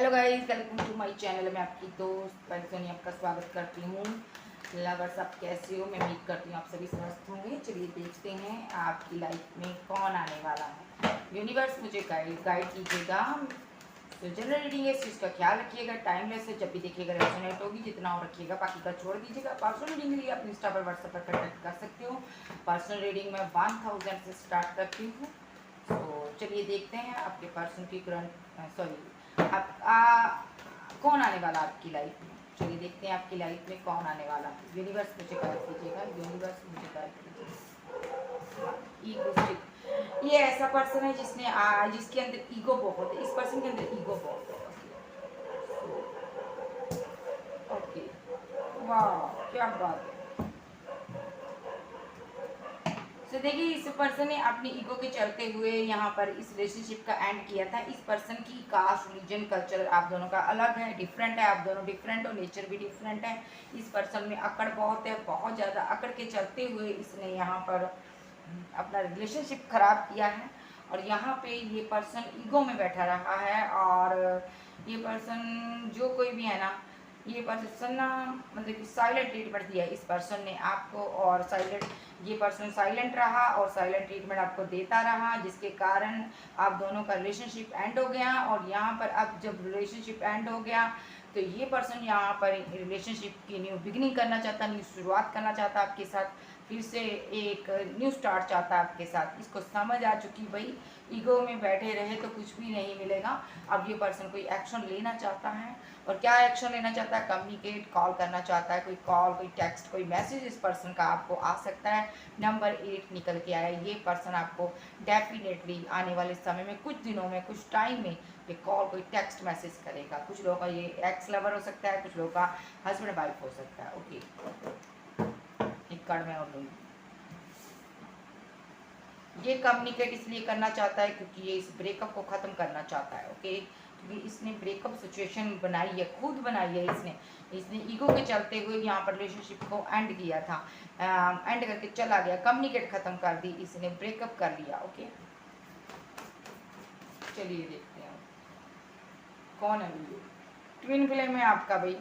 Hello guys, welcome to my channel. मैं आपकी दोस्त पैसोनी आपका स्वागत करती हूँ। लवर्स, आप कैसे हो? मैं उम्मीद करती हूँ आप सभी स्वस्थ होंगे। चलिए देखते हैं आपकी लाइफ में कौन आने वाला है। यूनिवर्स मुझे गाइड कीजिएगा। तो जनरल रीडिंग है, इस चीज़ का ख्याल रखिएगा। टाइमलेस है, जब भी देखिएगा रेजोनेट होगी, जितना और रखिएगा, बाकी का छोड़ दीजिएगा। पर्सनल रीडिंग के लिए आप इंस्टा पर व्हाट्सएप पर कॉन्टैक्ट कर सकते हो। पर्सनल रीडिंग में 1000 से स्टार्ट करती हूँ। तो चलिए देखते हैं आपके पर्सन की कौन आने वाला आपकी लाइफ में। चलिए देखते हैं आपकी लाइफ में कौन आने वाला है। यूनिवर्स मुझे गाइड कीजिएगा। यूनिवर्स मुझे गाइड कीजिएगा। ईगोस्टिक, ये ऐसा पर्सन है जिसके अंदर ईगो बहुत है। इस पर्सन के अंदर ईगो बहुत है। ओके, वाह क्या बात है। तो देखिए, इस पर्सन ने अपनी ईगो के चलते हुए यहाँ पर इस रिलेशनशिप का एंड किया था। इस पर्सन की कास्ट, रिलीजन, कल्चर आप दोनों का अलग है, डिफरेंट है। आप दोनों डिफरेंट हो, नेचर भी डिफरेंट है। इस पर्सन में अकड़ बहुत है, बहुत ज़्यादा अकड़ के चलते हुए इसने यहाँ पर अपना रिलेशनशिप खराब किया है। और यहाँ पे ये पर्सन ईगो में बैठा रहा है। और ये पर्सन जो कोई भी है ना, ये पर्सन ना मतलब कि साइलेंट ट्रीटमेंट दिया इस पर्सन ने आपको। और ये पर्सन साइलेंट रहा और साइलेंट ट्रीटमेंट आपको देता रहा, जिसके कारण आप दोनों का रिलेशनशिप एंड हो गया। और यहाँ पर अब जब रिलेशनशिप एंड हो गया तो ये पर्सन यहाँ पर रिलेशनशिप की न्यू बिगिनिंग करना चाहता, न्यू शुरुआत करना चाहता आपके साथ। फिर से एक न्यू स्टार्ट चाहता है आपके साथ। इसको समझ आ चुकी भाई, ईगो में बैठे रहे तो कुछ भी नहीं मिलेगा। अब ये पर्सन कोई एक्शन लेना चाहता है। और क्या एक्शन लेना चाहता है? कम्युनिकेट, कॉल करना चाहता है। कोई कॉल, कोई टेक्स्ट, कोई मैसेज इस पर्सन का आपको आ सकता है। नंबर 8 निकल के आया। ये पर्सन आपको डेफिनेटली आने वाले समय में, कुछ दिनों में, कुछ टाइम में ये कॉल, कोई टेक्स्ट मैसेज करेगा। कुछ लोगों का ये एक्स लवर हो सकता है, कुछ लोगों का हस्बैंड वाइफ हो सकता है। ओके, एक कार्ड में और लूँगी। ये कम्युनिकेट इसलिए करना चाहता है क्योंकि ये इस ब्रेकअप को ख़त्म करना चाहता है। ओके, क्योंकि इसने ब्रेकअप सिचुएशन बनाई है, खुद बनाई है इसने ईगो के चलते हुए यहाँ पर रिलेशनशिप को एंड किया था। एंड करके चला गया, कम्युनिकेट ख़त्म कर दी, इसने ब्रेकअप कर लिया। ओके, चलिए देखते हैं कौन है ये। ट्विन फ्लेम है आपका भाई।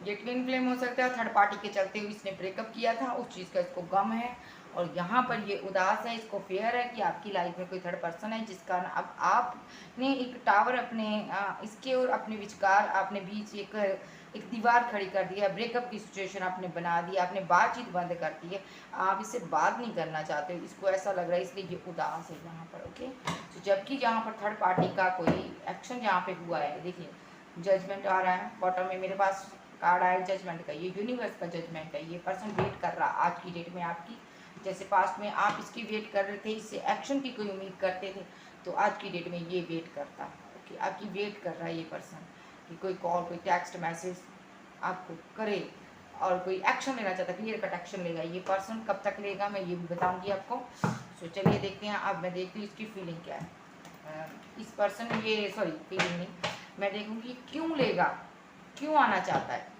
ये ट्विन फ्लेम हो सकता है। थर्ड पार्टी के चलते हुए इसने ब्रेकअप किया था, उस चीज़ का इसको गम है। और यहाँ पर ये उदास है, इसको फेयर है कि आपकी लाइफ में कोई थर्ड पर्सन है, जिस कारण अब आपने एक टावर अपने इसके और अपने विचकार, आपने बीच एक दीवार खड़ी कर दी है। ब्रेकअप की सिचुएशन आपने बना दी, आपने बातचीत बंद कर दी है। आप इससे बात नहीं करना चाहते हो, इसको ऐसा लग रहा है, इसलिए ये उदास है यहाँ पर। ओके, तो जबकि यहाँ पर थर्ड पार्टी का कोई एक्शन यहाँ पे हुआ है। देखिए, जजमेंट आ रहा है बॉटम में, मेरे पास कार्ड आया जजमेंट का। ये यूनिवर्स का जजमेंट है। ये पर्सन वेट कर रहा आज की डेट में आपकी, जैसे पास्ट में आप इसकी वेट कर रहे थे, इससे एक्शन की कोई उम्मीद करते थे, तो आज की डेट में ये वेट करता है। ओके, आपकी वेट कर रहा है ये पर्सन कि कोई कॉल, कोई टेक्स्ट मैसेज आपको करे और कोई एक्शन लेना चाहता है, क्लियर कट एक्शन लेगा। ये पर्सन कब तक लेगा मैं ये भी बताऊंगी आपको। सो चलिए देखते हैं। अब मैं देखती हूँ इसकी फीलिंग क्या है। इस पर्सन ये फीलिंग नहीं, मैं देखूंगी क्यों लेगा, क्यों आना चाहता है।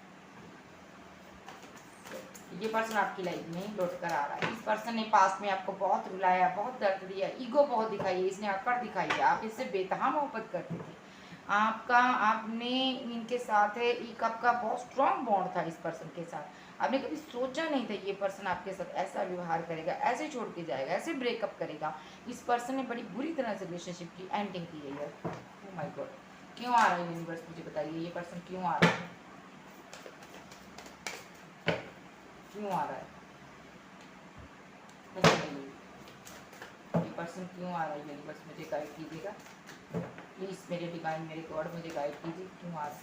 ये पर्सन आपकी लाइफ में लौट कर आ रहा है। इस पर्सन ने पास्ट में आपको बहुत रुलाया, बहुत दर्द दिया, ईगो बहुत दिखाई है, इसने अकड़ दिखाई है। आप इससे बेतहा मोहब्बत करते थे। आपने इनके साथ है, एक आपका बहुत स्ट्रॉन्ग बॉन्ड था इस पर्सन के साथ। आपने कभी सोचा नहीं था ये पर्सन आपके साथ ऐसा व्यवहार करेगा, ऐसे छोड़ के जाएगा, ऐसे ब्रेकअप करेगा। इस पर्सन ने बड़ी बुरी तरह से रिलेशनशिप की एंडिंग की है। ओह माय गॉड, क्यों आ रहा है यूनिवर्स, मुझे बताइए ये पर्सन क्यों आ रहा है, क्यों आ रहा है, ये पर्सन क्यों आ रहा है। यूनिवर्स मुझे गाइड कीजिएगा प्लीज़, मेरे डिवाइन, मेरे गॉड मुझे गाइड कीजिए क्यों आ रहा है।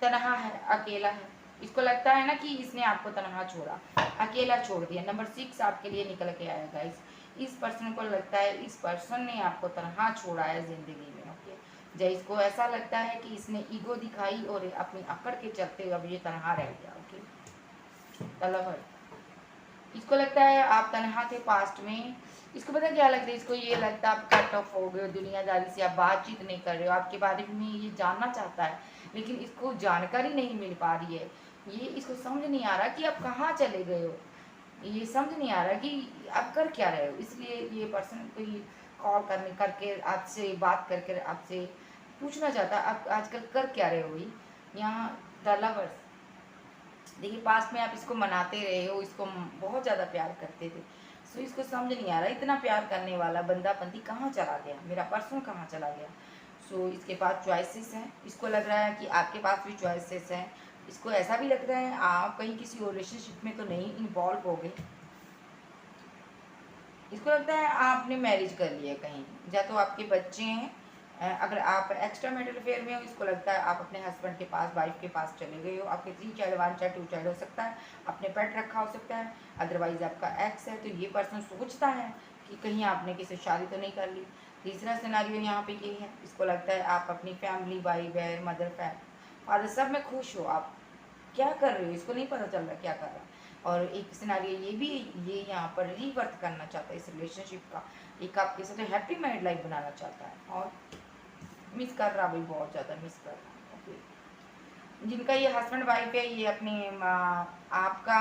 तनहा है, अकेला है। इसको लगता है ना कि इसने आपको तनहा छोड़ा, अकेला छोड़ दिया। नंबर 6 आपके लिए निकल के आया गाइस। इस पर्सन को लगता है इस पर्सन ने आपको तनहा छोड़ा है ज़िंदगी में। ओके, जब इसको ऐसा लगता है कि इसने ईगो दिखाई और अपनी अकड़ के चलते अब ये तनहा रह गया। ओके, तलवर, इसको लगता है आप तनहा थे पास्ट में। इसको पता क्या लगता है, इसको ये लगता है आप कट ऑफ हो गए, दुनियादारी से आप बातचीत नहीं कर रहे हो, आपके बारे में ये जानना चाहता है लेकिन इसको जानकारी नहीं मिल पा रही है। ये इसको समझ नहीं आ रहा कि आप कहाँ चले गए हो, ये समझ नहीं आ रहा कि आप कर क्या रहे हो। इसलिए ये पर्सन कोई कॉल करने करके आपसे बात करके आपसे पूछना चाहता है आप आजकल कर क्या रहे हो भाई। यहाँ द लवर्स, देखिए पास्ट में आप इसको मनाते रहे हो, इसको बहुत ज़्यादा प्यार करते थे। सो इसको समझ नहीं आ रहा इतना प्यार करने वाला बंदा बंदी कहाँ चला गया, मेरा पर्सन कहाँ चला गया। सो इसके पास चॉइसेस हैं, इसको लग रहा है कि आपके पास भी चॉइसेस हैं। इसको ऐसा भी लग रहा है आप कहीं किसी और रिलेशनशिप में तो नहीं इन्वॉल्व हो गए। इसको लगता है आपने मैरिज कर लिया कहीं, या तो आपके बच्चे हैं। अगर आप एक्स्ट्रा मैरिटल अफेयर में हो, इसको लगता है आप अपने हस्बैंड के पास, वाइफ के पास चले गए हो। आपके 3 चाइल्ड, 1 चाइल्ड, 2 चाइल्ड हो सकता है, अपने पेट रखा हो सकता है। अदरवाइज आपका एक्स है, तो ये पर्सन सोचता है कि कहीं आपने किसी शादी तो नहीं कर ली। तीसरा सिनारियो यहाँ पे ये है, इसको लगता है आप अपनी फैमिली, भाई बहन, मदर, फादर सब में खुश हो। आप क्या कर रहे हो इसको नहीं पता चल रहा क्या कर रहा है। और एक सिनारियो ये भी, ये यहाँ पर रीवर्थ करना चाहता है इस रिलेशनशिप का, एक आपके साथ हैप्पी मैरिड लाइफ बनाना चाहता है और मिस कर रहा भाई, बहुत ज़्यादा मिस कर रहा। ओके, जिनका ये हस्बैंड वाइफ है, ये अपने आपका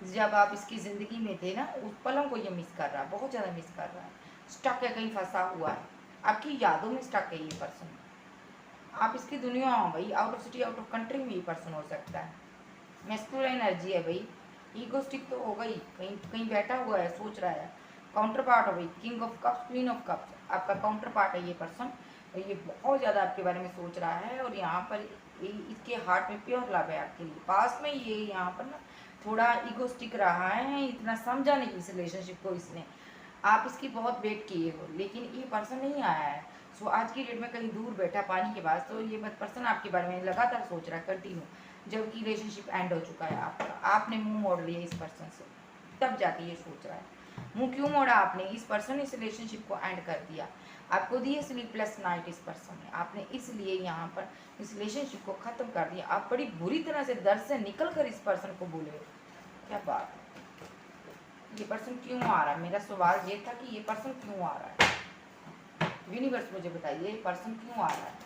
जब आप इसकी ज़िंदगी में थे ना उस पलों को ये मिस कर रहा है, बहुत ज़्यादा मिस कर रहा है। स्टक है, कहीं फंसा हुआ है, आपकी यादों में स्टक है ये पर्सन। आप इसकी दुनिया हो भाई, out of city, out of country में ये पर्सन हो सकता है। मैस्कुलिन एनर्जी है भाई, ईगोस्टिक तो होगा ही, कहीं कहीं बैठा हुआ है, सोच रहा है। काउंटर पार्ट हो भाई, king of cups, queen of cups, आपका काउंटर पार्ट है ये पर्सन। ये बहुत ज़्यादा आपके बारे में सोच रहा है और यहाँ पर इसके हार्ट में प्योर लव है आपके लिए। पास में ये यहाँ पर ना थोड़ा ईगोस्टिक रहा है, इतना समझा नहीं इस रिलेशनशिप को इसने। आप इसकी बहुत वेट किए हो लेकिन ये पर्सन नहीं आया है। सो आज की डेट में कहीं दूर बैठा पानी के पास, तो ये पर्सन आपके बारे में लगातार सोच रहा है कंटिन्यू, जबकि रिलेशनशिप एंड हो चुका है आपका। आपने मुंह मोड़ लिया इस पर्सन से, तब जाके ये सोच रहा है। मुंह क्यों मोड़ा आपने? इस पर्सन ने इस रिलेशनशिप को एंड कर दिया, आपको दिए स्लीपलेस नाइट इस पर्सन ने, आपने इसलिए यहाँ पर इस रिलेशनशिप को ख़त्म कर दिया। आप बड़ी बुरी तरह से दर्द से निकल कर इस पर्सन को बोले, क्या बात है। ये पर्सन क्यों आ रहा है? मेरा सवाल ये था कि ये पर्सन क्यों आ रहा है, यूनिवर्स मुझे बताइए ये पर्सन क्यों आ रहा है।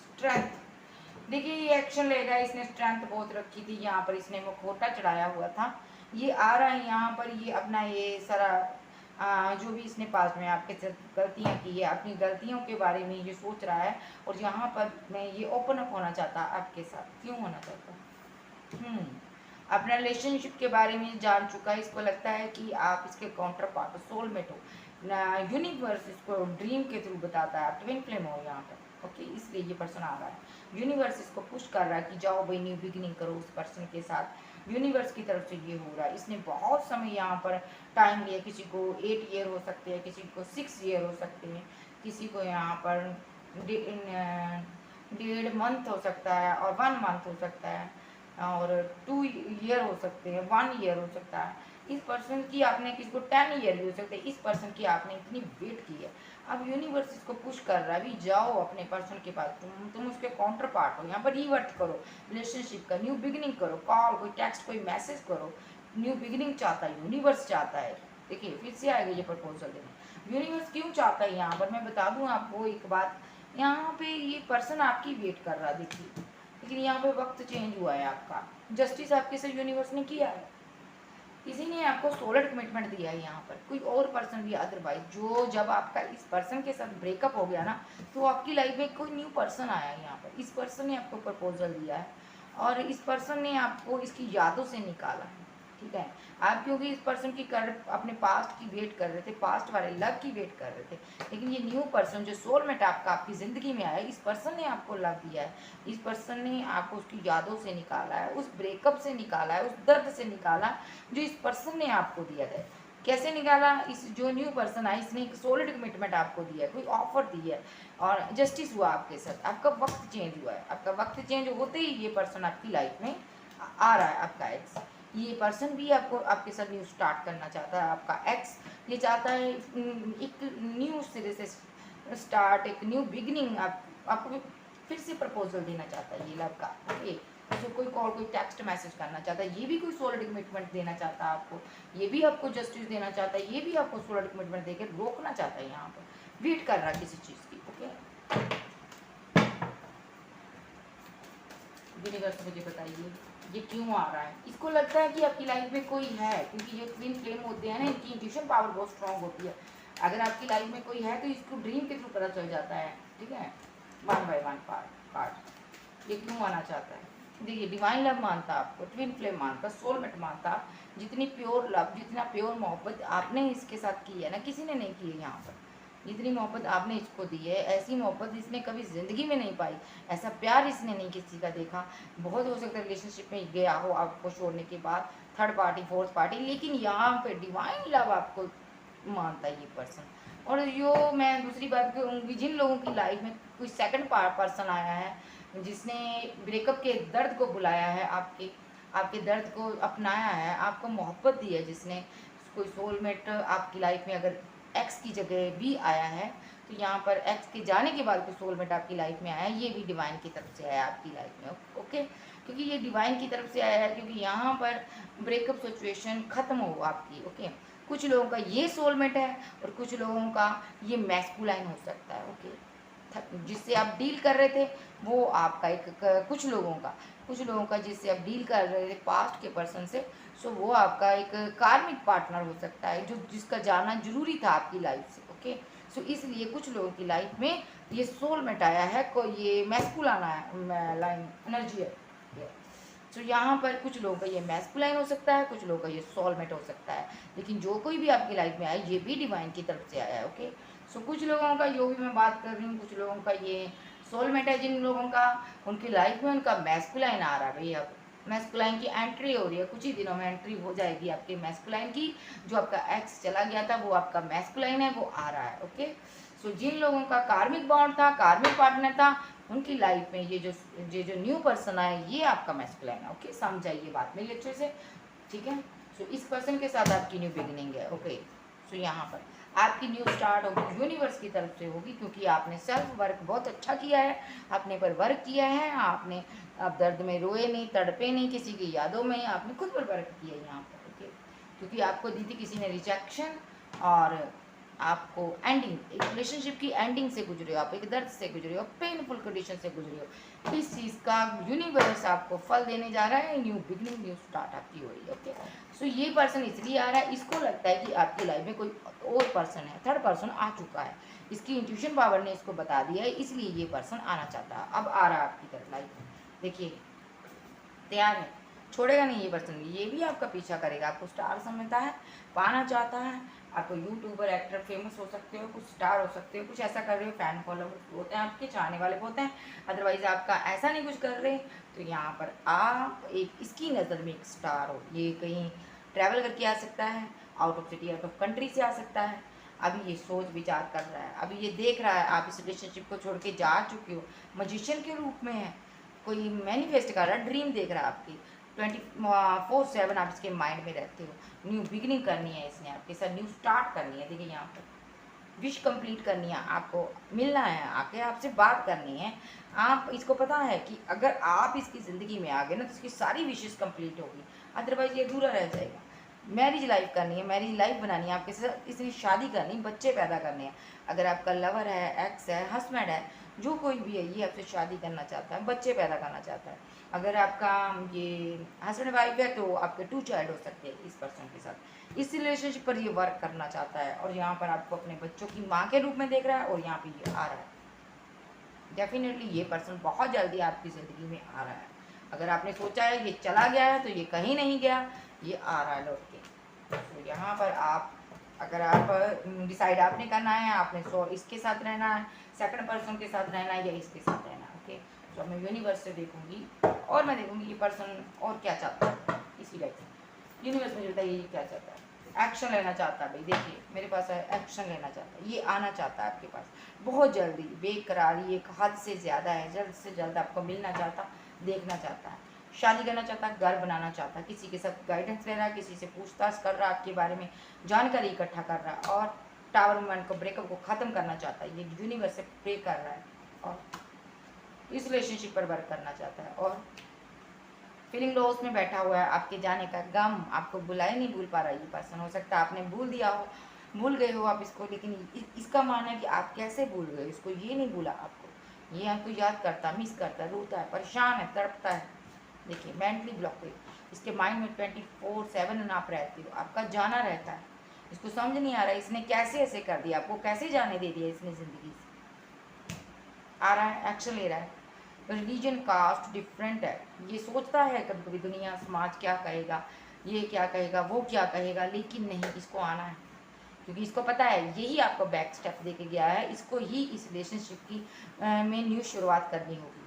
स्ट्रेंथ, देखिए ये एक्शन लेगा, इसने स्ट्रेंथ बहुत रखी थी, यहाँ पर इसने मुखौटा चढ़ाया हुआ था। ये आ रहा है यहाँ पर, ये अपना ये सारा जो भी इसने पास में आपके साथ गलतियाँ की है, अपनी गलतियों के बारे में ये सोच रहा है। और यहाँ पर मैं ये ओपन अप होना चाहता है आपके साथ। क्यों होना चाहता है? अपना रिलेशनशिप के बारे में जान चुका है, इसको लगता है कि आप इसके काउंटर पार्ट हो, सोलमेट हो। यूनिवर्स इसको ड्रीम के थ्रू बताता है, आप ट्विन फ्लेम हो यहाँ पर। ओके, इसलिए ये पर्सन आ रहा है। यूनिवर्स इसको पुश कर रहा है कि जाओ भाई न्यू बिगिनिंग करो उस पर्सन के साथ। यूनिवर्स की तरफ से ये हो रहा है। इसने बहुत समय यहाँ पर टाइम लिया, किसी को 8 ईयर हो सकते हैं, किसी को 6 ईयर हो सकते हैं, किसी को यहाँ पर 1.5 मंथ हो सकता है और 1 मंथ हो सकता है और 2 ईयर हो सकते हैं, 1 ईयर हो सकता है। इस पर्सन की आपने, किसी को 10 ईयर भी हो सकते हैं। इस पर्सन की आपने इतनी वेट की है, अब यूनिवर्स इसको पुश कर रहा है, अभी जाओ अपने पर्सन के पास, तुम उसके काउंटर पार्ट हो। यहाँ पर रीवर्थ करो रिलेशनशिप का, न्यू बिगिनिंग करो, कॉल, कोई टेक्स्ट, कोई मैसेज करो। न्यू बिगिनिंग चाहता है यूनिवर्स, चाहता है। देखिए फिर से आएगा ये प्रपोजल देने। यूनिवर्स क्यों चाहता है यहाँ पर मैं बता दूँ आपको एक बात। यहाँ पे ये पर्सन आपकी वेट कर रहा है, देखिए, लेकिन यहाँ पे वक्त चेंज हुआ है आपका। जस्टिस आपके साथ यूनिवर्स ने किया है, किसी ने आपको सोलिड कमिटमेंट दिया है यहाँ पर, कोई और पर्सन भी अदरवाइज। जो जब आपका इस पर्सन के साथ ब्रेकअप हो गया ना, तो आपकी लाइफ में कोई न्यू पर्सन आया है यहाँ पर। इस पर्सन ने आपको प्रपोजल दिया है और इस पर्सन ने आपको इसकी यादों से निकाला है, ठीक है। आप क्योंकि इस पर्सन की अपने पास्ट की वेट कर रहे थे, पास्ट वाले लव की वेट कर रहे थे, लेकिन ये न्यू पर्सन जो सोलमेट आपका आपकी ज़िंदगी में आया, इस पर्सन ने आपको लव दिया है। इस पर्सन ने आपको उसकी यादों से निकाला है, उस ब्रेकअप से निकाला है, उस दर्द से निकाला जो इस पर्सन ने आपको दिया था। कैसे निकाला? इस जो न्यू पर्सन आया इसने एक सॉलिड कमिटमेंट आपको दिया है, कोई ऑफर दी है और जस्टिस हुआ आपके साथ। आपका वक्त चेंज हुआ है, आपका वक्त चेंज होते ही ये पर्सन आपकी लाइफ में आ रहा है, आपका एक्स। ये पर्सन भी आपको आपके साथ न्यू स्टार्ट करना चाहता है। आपका एक्स ये चाहता है एक न्यू सिरे से स्टार्ट, एक न्यू बिगिनिंग आपको फिर से प्रपोजल देना चाहता है ये लव का। ओके, जो कोई कॉल, कोई टेक्स्ट मैसेज करना चाहता है, ये भी कोई सॉलिड कमिटमेंट देना चाहता है आपको, ये भी आपको जस्टिस देना चाहता है, ये भी आपको सॉलिड कमिटमेंट देकर रोकना चाहता है। यहाँ पर वेट कर रहा है किसी चीज़ की। ओके, यूनिवर्स मुझे बताइए ये क्यों आ रहा है? इसको लगता है कि आपकी लाइफ में कोई है, क्योंकि जो ट्विन फ्लेम होते हैं ना, इनकी इंट्यूशन पावर बहुत स्ट्रांग होती है। अगर आपकी लाइफ में कोई है तो इसको ड्रीम के थ्रू पता चल जाता है, ठीक है, वन बाय वन पार्ट। ये क्यों आना चाहता है? देखिए, डिवाइन लव मानता आपको, ट्विन फ्लेम मानता, सोलमेट मानता। जितनी प्योर लव, जितना प्योर मोहब्बत आपने इसके साथ की है ना, किसी ने नहीं की है यहाँ पर। जितनी मोहब्बत आपने इसको दी है, ऐसी मोहब्बत इसने कभी ज़िंदगी में नहीं पाई, ऐसा प्यार इसने नहीं किसी का देखा। बहुत हो सकता है रिलेशनशिप में गया हो आपको छोड़ने के बाद, थर्ड पार्टी, फोर्थ पार्टी, लेकिन यहाँ पे डिवाइन लव आपको मानता है ये पर्सन। और जो मैं दूसरी बात कहूँगी, जिन लोगों की लाइफ में कोई सेकंड पर्सन आया है जिसने ब्रेकअप के दर्द को बुलाया है, आपके आपके दर्द को अपनाया है, आपको मोहब्बत दी है, जिसने कोई सोलमेट आपकी लाइफ में अगर एक्स की जगह भी आया है, तो यहाँ पर एक्स के जाने के बाद कोई सोलमेट आपकी लाइफ में आया है, ये भी डिवाइन की तरफ से आया है आपकी लाइफ में, ओके। क्योंकि ये डिवाइन की तरफ से आया है, क्योंकि यहाँ पर ब्रेकअप सिचुएशन ख़त्म हो आपकी, ओके। कुछ लोगों का ये सोलमेट है और कुछ लोगों का ये मैस्कुलाइन हो सकता है, ओके। जिससे आप डील कर रहे थे वो आपका एक कुछ लोगों का जिससे आप डील कर रहे थे पास्ट के पर्सन से, सो वो आपका एक कार्मिक पार्टनर हो सकता है, जो जिसका जाना जरूरी था आपकी लाइफ से, ओके। सो इसलिए कुछ लोगों की लाइफ में ये सोलमेट आया है, कोई ये मैस्कुलाइन आया, लाइन एनर्जी है। सो यहाँ पर कुछ लोगों का ये मैस्कुलाइन हो सकता है, कुछ लोगों का ये सोलमेट हो सकता है, लेकिन जो कोई भी आपकी लाइफ में आया ये भी डिवाइन की तरफ से आया है, ओके। सो कुछ लोगों का जो भी मैं बात कर रही हूँ, कुछ लोगों का ये सोलमेट है, जिन लोगों का उनकी लाइफ में उनका मैस्कुलाइन आ रहा है भैया, मैस्कुलाइन की एंट्री हो रही है, कुछ ही दिनों में एंट्री हो जाएगी आपके मैस्कुलाइन की। जो आपका एक्स चला गया था वो आपका मैस्कुलाइन है, वो आ रहा है, ओके। सो जिन लोगों का कार्मिक बॉन्ड था, कार्मिक पार्टनर था, उनकी लाइफ में ये जो न्यू पर्सन आया, ये आपका मैस्कुलाइन है, ओके। समझाइए बात मेरी अच्छे से, ठीक है। सो इस पर्सन के साथ आपकी न्यू बिगिनिंग है, ओके। सो यहाँ पर आपकी न्यू स्टार्ट होगी, यूनिवर्स की तरफ से होगी, क्योंकि आपने सेल्फ वर्क बहुत अच्छा किया है, आपने पर वर्क किया है, आपने आप दर्द में रोए नहीं, तड़पे नहीं, किसी की यादों में आपने खुद पर वर्क किया है यहाँ पर, ओके। क्योंकि आपको दी थी किसी ने रिजेक्शन, और आपको एंडिंग, एक रिलेशनशिप की एंडिंग से गुजरे हो, आप एक दर्द से गुजरे हो, पेनफुल कंडीशन से गुजरे हो, इस चीज़ का यूनिवर्स आपको फल देने जा रहा है, न्यू बिगनिंग, न्यू स्टार्ट आपकी हो रही है, ओके। सो ये पर्सन इसलिए आ रहा है, इसको लगता है कि आपकी लाइफ में कोई और पर्सन है, थर्ड पर्सन आ चुका है, इसकी इंट्यूशन पावर ने इसको बता दिया है, इसलिए ये पर्सन आना चाहता है, अब आ रहा है आपकी तरफ लाइफ में। देखिए, तैयार है, छोड़ेगा नहीं ये पर्सन, ये भी आपका पीछा करेगा, आपको स्टार समझता है, पाना चाहता है, आपको यूट्यूबर, एक्टर, फेमस हो सकते हो, कुछ स्टार हो सकते हो, कुछ ऐसा कर रहे हो, फैन फॉलोअर होते हैं आपके, चाहने वाले होते हैं, अदरवाइज आपका ऐसा नहीं कुछ कर रहे, तो यहाँ पर आप एक इसकी नज़र में एक स्टार हो। ये कहीं ट्रैवल करके आ सकता है, out of city, out of country से आ सकता है, अभी ये सोच विचार कर रहा है, अभी ये देख रहा है आप इस रिलेशनशिप को छोड़ के जा चुके हो, मजिशियन के रूप में है, कोई मैनिफेस्ट कर रहा है, ड्रीम देख रहा है आपकी, 24/7 आप इसके माइंड में रहते हो, न्यू बिगिनिंग करनी है इसने आपके साथ, न्यू स्टार्ट करनी है। देखिए यहाँ पर विश कंप्लीट करनी है, आपको मिलना है, आके आपसे बात करनी है, आप इसको पता है कि अगर आप इसकी ज़िंदगी में आ गए ना तो इसकी सारी विशेष कंप्लीट होगी, अदरवाइज ये अधूरा रह जाएगा। मैरिज लाइफ करनी है, मैरिज लाइफ बनानी है, आपके साथ इसलिए शादी करनी, बच्चे पैदा करने हैं। अगर आपका लवर है, एक्स है, हस्बैंड है, जो कोई भी है, ये आपसे शादी करना चाहता है, बच्चे पैदा करना चाहता है। अगर आपका ये हस्बैंड वाइफ है तो आपके 2 चाइल्ड हो सकते हैं इस पर्सन के साथ, इस रिलेशनशिप पर ये वर्क करना चाहता है, और यहाँ पर आपको अपने बच्चों की माँ के रूप में देख रहा है, और यहाँ पे ये आ रहा है। डेफिनेटली ये पर्सन बहुत जल्दी आपकी ज़िंदगी में आ रहा है। अगर आपने सोचा है ये चला गया है, तो ये कहीं नहीं गया, ये आ रहा है लौट के। तो यहाँ पर आप, अगर आप डिसाइड आपने करना है, आपने इसके साथ रहना है, सेकंड पर्सन के साथ रहना है, या इसके साथ रहना है, ओके। तो मैं यूनिवर्स से देखूंगी, और मैं देखूंगी ये पर्सन और क्या चाहता है इसी लाइफ से। यूनिवर्स मुझे बताइए ये क्या चाहता है, एक्शन लेना चाहता है भाई, देखिए मेरे पास है, एक्शन लेना चाहता है, ये आना चाहता है आपके पास बहुत जल्दी, बेकरारी एक हद से ज़्यादा है, जल्द से जल्द आपको मिलना चाहता, देखना चाहता है, शादी करना चाहता है, घर बनाना चाहता है, किसी के साथ गाइडेंस ले रहा है, किसी से पूछताछ कर रहा है, आपके बारे में जानकारी इकट्ठा कर रहा है, और टावर मोमेंट को, ब्रेकअप को ख़त्म करना चाहता है, ये यूनिवर्स से प्रे कर रहा है, और इस रिलेशनशिप पर वर्क करना चाहता है, और फीलिंग लॉस में बैठा हुआ है, आपके जाने का गम, आपको बुलाए नहीं भूल पा रहा ये पर्सन। हो सकता है आपने भूल दिया हो, भूल गए हो आप इसको, लेकिन इसका मानना है कि आप कैसे भूल गए इसको, ये नहीं भूला आपको, ये आपको याद करता, मिस करता, रोता है, परेशान है, तड़पता है, देखिए मेंटली ब्लॉकेज, इसके माइंड में 24/7 आप रहते हो, आपका जाना रहता है, इसको समझ नहीं आ रहा है इसने कैसे ऐसे कर दिया, आपको कैसे जाने दे दिया इसने ज़िंदगी से। आ रहा है, एक्शन ले रहा है। रिलीजन कास्ट डिफरेंट है, ये सोचता है कभी कभी दुनिया समाज क्या कहेगा, ये क्या कहेगा, वो क्या कहेगा, लेकिन नहीं, इसको आना है, क्योंकि इसको पता है यही आपको बैक स्टेप दे के गया है, इसको ही इस रिलेशनशिप की में न्यू शुरुआत करनी होगी।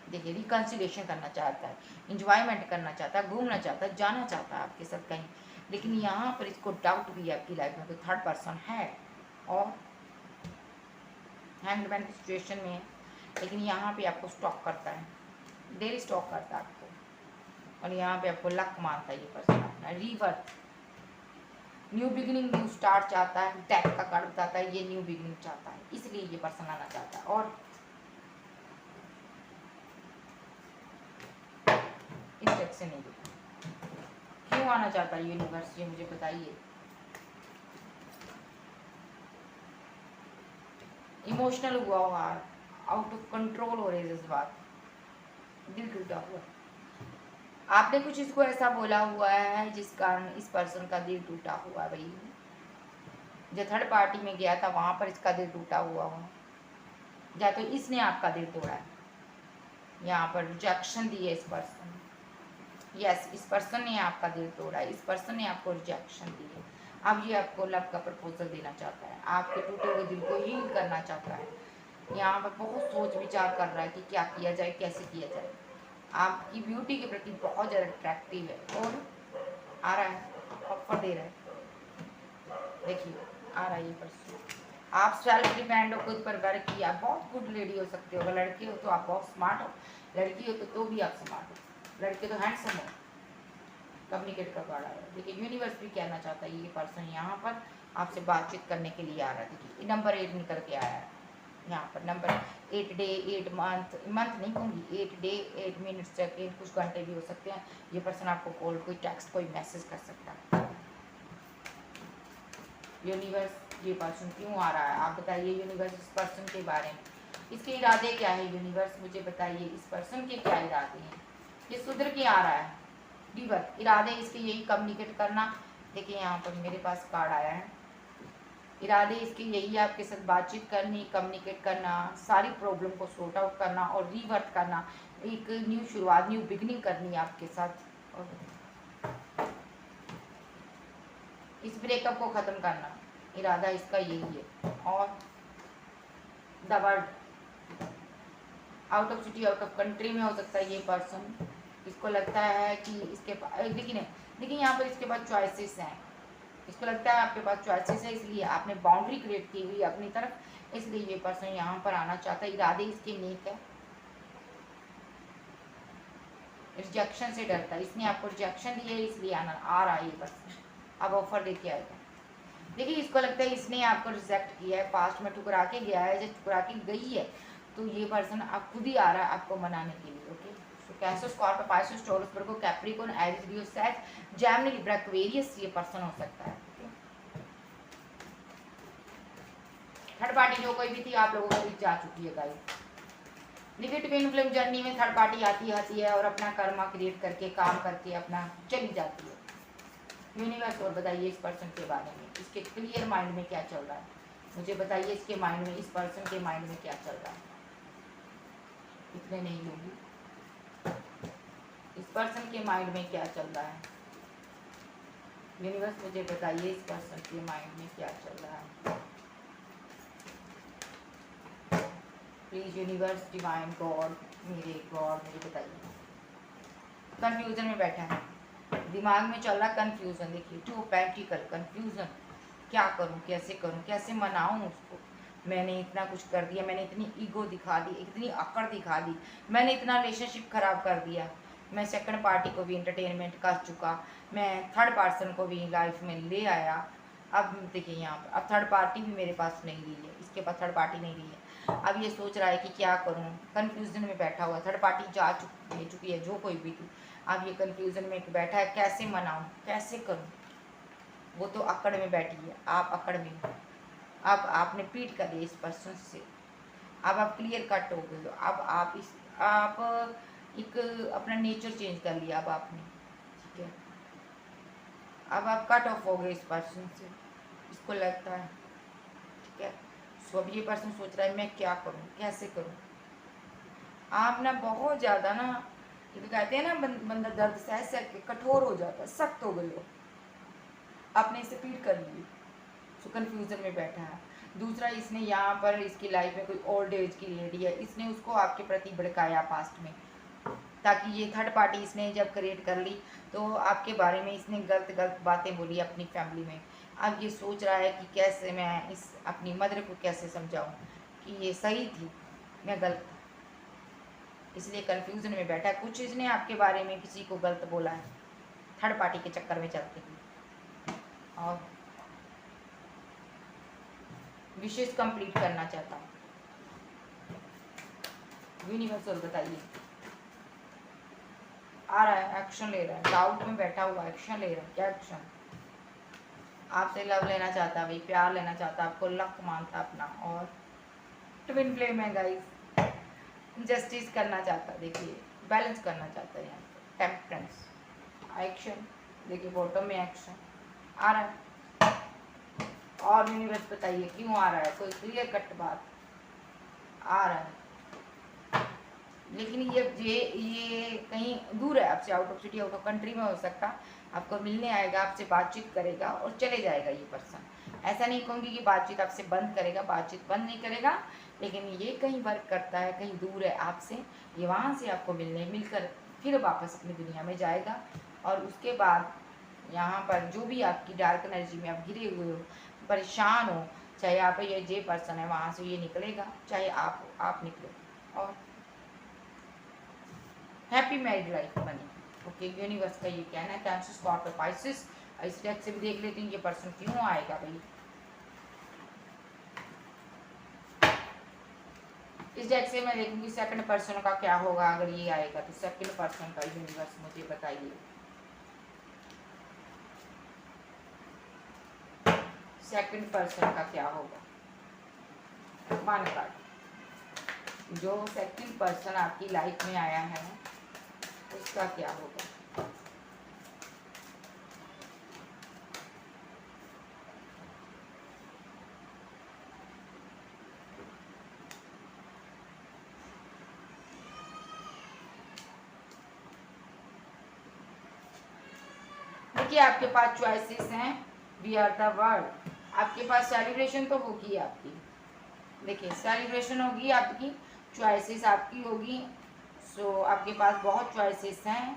देखिए रिकन्सिलेशन करना चाहता है, इंजॉयमेंट करना चाहता है, घूमना चाहता है, जाना चाहता है आपके साथ कहीं, लेकिन यहाँ पर इसको डाउट भी है आपकी लाइफ में कोई थर्ड पर्सन है, और हैंगमैन की सिचुएशन में है, लेकिन यहाँ पे आपको स्टॉक करता है, डेली स्टॉक करता है आपको, और यहाँ पे आपको लक मानता है ये पर्सन अपना, rebirth, new beginning, new start चाहता है, डेथ का कार्ड बताता है ये न्यू बिगिनिंग चाहता है, इसलिए ये पर्सन आना चाहता है। और इंस्ट्रक्शन नहीं देता, क्यों आना चाहता है यूनिवर्स, ये मुझे बताइए। इमोशनल हुआ हुआ, आउट ऑफ कंट्रोल हो रहे जज्बात, दिल टूटा हुआ, आपने कुछ इसको ऐसा बोला हुआ है जिस कारण इस पर्सन का दिल टूटा हुआ है। भाई जो थर्ड पार्टी में गया था वहां पर इसका दिल टूटा हुआ हो, या तो इसने आपका दिल तोड़ा है, यहाँ पर रिजेक्शन दी है इस पर्सन, यस इस पर्सन ने आपका दिल तोड़ा है, इस पर्सन ने आपको रिजेक्शन दी है। अब ये आपको लव का प्रपोजल देना चाहता है, आपके टूटे हुए दिल को हील करना चाहता है, यहाँ पर बहुत सोच विचार कर रहा है कि क्या किया जाए, कैसे किया जाए, आपकी ब्यूटी के प्रति बहुत ज़्यादा अट्रैक्टिव है, और आ रहा है, ऑफर दे रहा है, देखिए आ रहा है ये पर्सन, आप सेल्फ डिपेंड हो, खुद पर वर्क किया, बहुत गुड लेडी हो सकते हो, अगर लड़के हो तो आप बहुत स्मार्ट हो, लड़की हो तो भी आप स्मार्ट हो, लड़के तो हैंडसम हो, कम्युनिकेट कर पा रहा है। देखिए यूनिवर्स भी कहना चाहता है ये पर्सन यहाँ पर आपसे बातचीत करने के लिए आ रहा है। देखिए नंबर 8 निकल के आया है यहाँ पर, नंबर 8 डे 8 मंथ, मंथ नहीं कहूँगी, 8 डे 8 मिनट्स सेकेंड, कुछ घंटे भी हो सकते हैं। ये पर्सन आपको कॉल, कोई टेक्स्ट, कोई मैसेज कर सकता है। यूनिवर्स ये पर्सन क्यों आ रहा है, आप बताइए यूनिवर्स इस पर्सन के बारे में, इसके इरादे क्या है, यूनिवर्स मुझे बताइए इस पर्सन के क्या इरादे हैं। ये सुधर के आ रहा है, डीवर इरादे इसके यही कम्युनिकेट करना। देखिए यहाँ पर मेरे पास कार्ड आया है, इरादे इसके यही है आपके साथ बातचीत करनी, कम्युनिकेट करना, सारी प्रॉब्लम को सॉर्ट आउट करना और रीवर्थ करना, एक न्यू शुरुआत, न्यू बिगनिंग करनी है आपके साथ, और इस ब्रेकअप को ख़त्म करना, इरादा इसका यही है। और the world, out of city, out of country में हो सकता है ये पर्सन, इसको लगता है कि इसके पास, देखिए यहाँ पर इसके पास चॉइसेस हैं, इसको लगता है आपके पास चॉइसेस है, इसलिए आपने बाउंड्री क्रिएट की हुई अपनी तरफ, इसलिए ये पर्सन यहाँ पर आना चाहता है। इरादे इसके नेक है, रिजेक्शन से डरता है, इसने आपको रिजेक्शन दी है इसलिए आ रहा है ये पर्सन, अब ऑफर लेके आएगा। देखिए इसको लगता है इसने आपको रिजेक्ट किया है, पास्ट में ठुकरा के गया है, जब ठुकरा के गई है तो ये पर्सन अब खुद ही आ रहा है आपको मनाने के लिए। ओके, सो कैंसर, स्कॉर्पियो, पाइसेस, टॉरस, वर्गो, कैप्रिकॉर्न, एरीज, लियो, सैज, जेमिनी, लिब्रा, एक्वेरियस ये पर्सन हो सकता है। थर्ड पार्टी जो कोई भी थी आप लोगों के बीच जा चुकी है गाइस। देखिए ट्विन फ्लेम जर्नी में थर्ड पार्टी आती है और अपना कर्मा क्रिएट करके, काम करके अपना चली जाती है। यूनिवर्स और बताइए इस पर्सन के बारे में, इसके क्लियर माइंड में क्या चल रहा है, मुझे बताइए इसके माइंड में, इस पर्सन के माइंड में क्या चल रहा है। इतने नहीं होगी, इस पर्सन के माइंड में क्या चल रहा है, यूनिवर्स मुझे बताइए इस पर्सन के माइंड में क्या चल रहा है। प्लीज यूनिवर्स, डिवाइन गॉड, मेरे गॉड मुझे बताइए। कंफ्यूजन में बैठा है, दिमाग में चल रहा कंफ्यूजन। देखिए 2 पेंटिकल, कंफ्यूजन, क्या करूं, कैसे करूं, कैसे मनाऊं उसको, मैंने इतना कुछ कर दिया, मैंने इतनी ईगो दिखा दी, इतनी अकड़ दिखा दी, मैंने इतना रिलेशनशिप खराब कर दिया, मैं सेकंड पार्टी को भी एंटरटेनमेंट कर चुका, मैं थर्ड पर्सन को भी लाइफ में ले आया। अब देखिए यहाँ पर अब थर्ड पार्टी भी मेरे पास नहीं रही है, इसके पास थर्ड पार्टी नहीं रही है। अब ये सोच रहा है कि क्या करूँ, कन्फ्यूजन में बैठा हुआ, थर्ड पार्टी जा चुकी है जो कोई भी थी, अब ये कन्फ्यूजन में बैठा है, कैसे मनाऊँ, कैसे करूँ। वो तो अकड़ में बैठी है, आप अकड़ में हो, अब आपने पीट कर दिया इस पर्सन से, अब आप क्लियर कट हो गए हो, अब आप एक अपना नेचर चेंज कर लिया अब आपने, ठीक है। अब आप कट ऑफ हो गए इस पर्सन से, इसको लगता है, ठीक है। सो अब ये पर्सन सोच रहा है मैं क्या करूँ, कैसे करूँ। आप ना बहुत ज़्यादा ना, ये तो कहते हैं ना बंदा दर्द सह सह के कठोर हो जाता है, सख्त हो गए हो, आपने इसे फील कर लिए, सो कन्फ्यूज़न में बैठा है। दूसरा, इसने यहाँ पर इसकी लाइफ में कोई ओल्ड एज की लेडी है, इसने उसको आपके प्रति भड़काया पास्ट में, ताकि ये थर्ड पार्टी इसने जब क्रिएट कर ली तो आपके बारे में इसने गलत गलत बातें बोली अपनी फैमिली में। अब ये सोच रहा है कि कैसे मैं इस अपनी मदर को कैसे समझाऊं कि ये सही थी, मैं गलत था, इसलिए कन्फ्यूज़न में बैठा है। कुछ इसने आपके बारे में किसी को गलत बोला है थर्ड पार्टी के चक्कर में चलते हुए, और विशेष कंप्लीट करना चाहता हूँ। यूनिवर्सल बताइए, आ रहा है, एक्शन ले रहा है, डाउट में बैठा हुआ एक्शन ले रहा है, क्या एक्शन? आपसे लव लेना चाहता है भाई, प्यार लेना चाहता है, आपको लक मानता अपना, और ट्विन फ्लेम है गाइस, जस्टिस करना चाहता है, देखिए बैलेंस करना चाहता है यहाँ पे, टेम्परेंस, एक्शन, देखिए बॉटम में एक्शन आ रहा है। और यूनिवर्स बताइए क्यों आ रहा है, कोई क्लियर कट बात आ रहा है, लेकिन ये कहीं दूर है आपसे, out of city, out of country में हो सकता, आपको मिलने आएगा, आपसे बातचीत करेगा और चले जाएगा ये पर्सन। ऐसा नहीं कहूँगी कि बातचीत आपसे बंद करेगा, बातचीत बंद नहीं करेगा, लेकिन ये कहीं वर्क करता है, कहीं दूर है आपसे, ये वहाँ से आपको मिलकर फिर वापस अपनी दुनिया में जाएगा। और उसके बाद यहाँ पर जो भी आपकी डार्क एनर्जी में आप घिरे हुए हो, परेशान हो, चाहे आप ये जे पर्सन है वहाँ से ये निकलेगा, चाहे आप निकलो, और हैप्पी मैरिड लाइफ बने। ओके, यूनिवर्स का ये कहना है। Cancer, Scorpio, Pisces. इस डेक से भी देख लेते हैं ये पर्सन क्यों आएगा भाई। इस डेक से मैं देखूंगी सेकंड पर्सन का क्या होगा अगर ये आएगा तो। सेकंड पर्सन का यूनिवर्स मुझे बताइए, सेकंड पर्सन का क्या होगा। वन कार्ड, जो सेकंड पर्सन आपकी लाइफ में आया है उसका क्या होगा। देखिए आपके पास चॉइसेस हैं, वी आर द वर्ल्ड। आपके पास सेलिब्रेशन तो होगी आपकी, देखिए सेलिब्रेशन होगी आपकी, चॉइसेस आपकी होगी। सो आपके पास बहुत चॉइसेस हैं,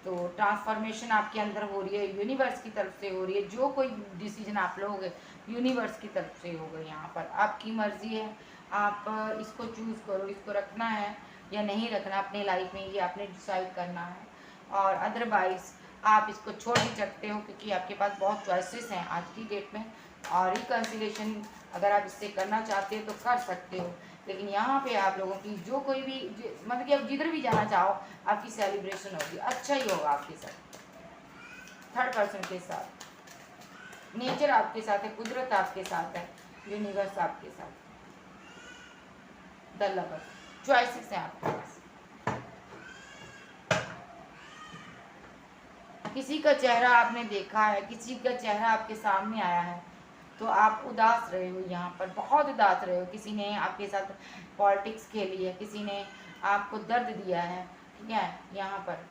तो ट्रांसफॉर्मेशन आपके अंदर हो रही है, यूनिवर्स की तरफ से हो रही है। जो कोई डिसीजन आप लोगे यूनिवर्स की तरफ से होगा, यहाँ पर आपकी मर्जी है, आप इसको चूज़ करो, इसको रखना है या नहीं रखना अपनी लाइफ में, ये आपने डिसाइड करना है। और अदरवाइज आप इसको छोड़ भी सकते हो, क्योंकि आपके पास बहुत चॉइसेस हैं आज की डेट में। और रिकन्सिलेशन अगर आप इससे करना चाहते हो तो कर सकते हो, लेकिन यहाँ पे आप लोगों की जो कोई भी मतलब कि आप जिधर भी जाना चाहो आपकी सेलिब्रेशन होगी, अच्छा ही होगा आपके साथ, थर्ड पर्सन के साथ। नेचर आपके साथ है, कुदरत आपके साथ है, यूनिवर्स आपके साथ, द लवर, चॉइसेस हैं आपके पास। किसी का चेहरा आपने देखा है, किसी का चेहरा आपके सामने आया है, तो आप उदास रहे हो, यहाँ पर बहुत उदास रहे हो। किसी ने आपके साथ पॉलिटिक्स खेली है, किसी ने आपको दर्द दिया है, ठीक है। यहाँ पर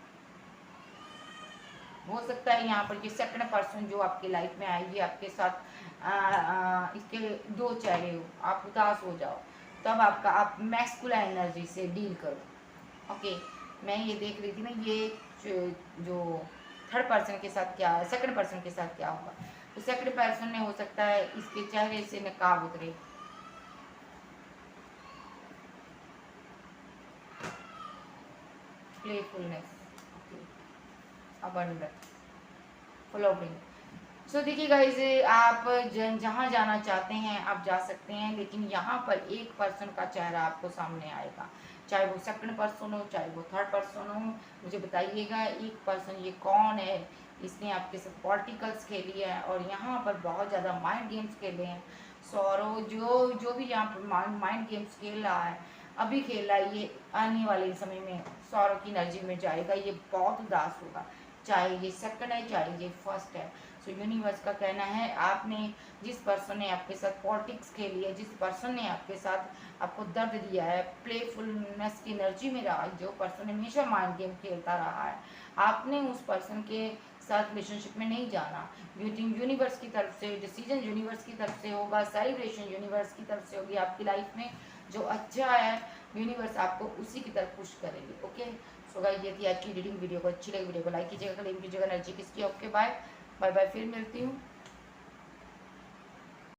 हो सकता है यहाँ पर ये सेकंड पर्सन जो आपकी लाइफ में आएगी आपके साथ इसके दो चेहरे हो, आप उदास हो जाओ, तब आपका आप मैस्कुलिन एनर्जी से डील करो। ओके, मैं ये देख रही थी ना, ये जो थर्ड पर्सन के साथ क्या है, सेकंड पर्सन के साथ क्या होगा। तो सेकंड पर्सन में हो सकता है इसके चेहरे से नकाब उतरे, प्लेफुलनेस, अबंडेंस, फ्लोटिंग। सो देखिए गाइस, आप जहाँ जाना चाहते हैं आप जा सकते हैं, लेकिन यहाँ पर एक पर्सन का चेहरा आपको सामने आएगा, चाहे वो सेकंड पर्सन हो चाहे वो थर्ड पर्सन हो। मुझे बताइएगा एक पर्सन ये कौन है, इसने आपके साथ पॉलिटिकल्स खेली है और यहाँ पर बहुत ज़्यादा माइंड गेम्स खेले हैं। सौरव जो भी यहाँ पर माइंड गेम्स खेल रहा है, अभी खेल रहा है, ये आने वाले समय में सौरव की एनर्जी में जाएगा, ये बहुत उदास होगा, चाहे ये सेकंड है चाहे ये फर्स्ट है। सो यूनिवर्स का कहना है आपने जिस पर्सन ने आपके साथ पॉलिटिक्स खेली है, जिस पर्सन ने आपके साथ आपको दर्द दिया है, प्लेफुलनेस की एनर्जी में रहा, जो पर्सन हमेशा माइंड गेम खेलता रहा है, आपने उस पर्सन के साथ रिलेशनशिप में नहीं जाना। यूनिवर्स की तरफ से डिसीजन यूनिवर्स की तरफ से होगा, सेलिब्रेशन यूनिवर्स की तरफ से होगी आपकी लाइफ में। जो अच्छा है यूनिवर्स आपको उसी की तरफ पुश करेगी। ओके, सो गाइस ये थी आज की रीडिंग। वीडियो को अच्छी लगी वीडियो को लाइक कीजिएगा, क्लेम कीजिएगा, एनर्जी किसकी। ओके बाय बाय बाय, फिर मिलती हूँ।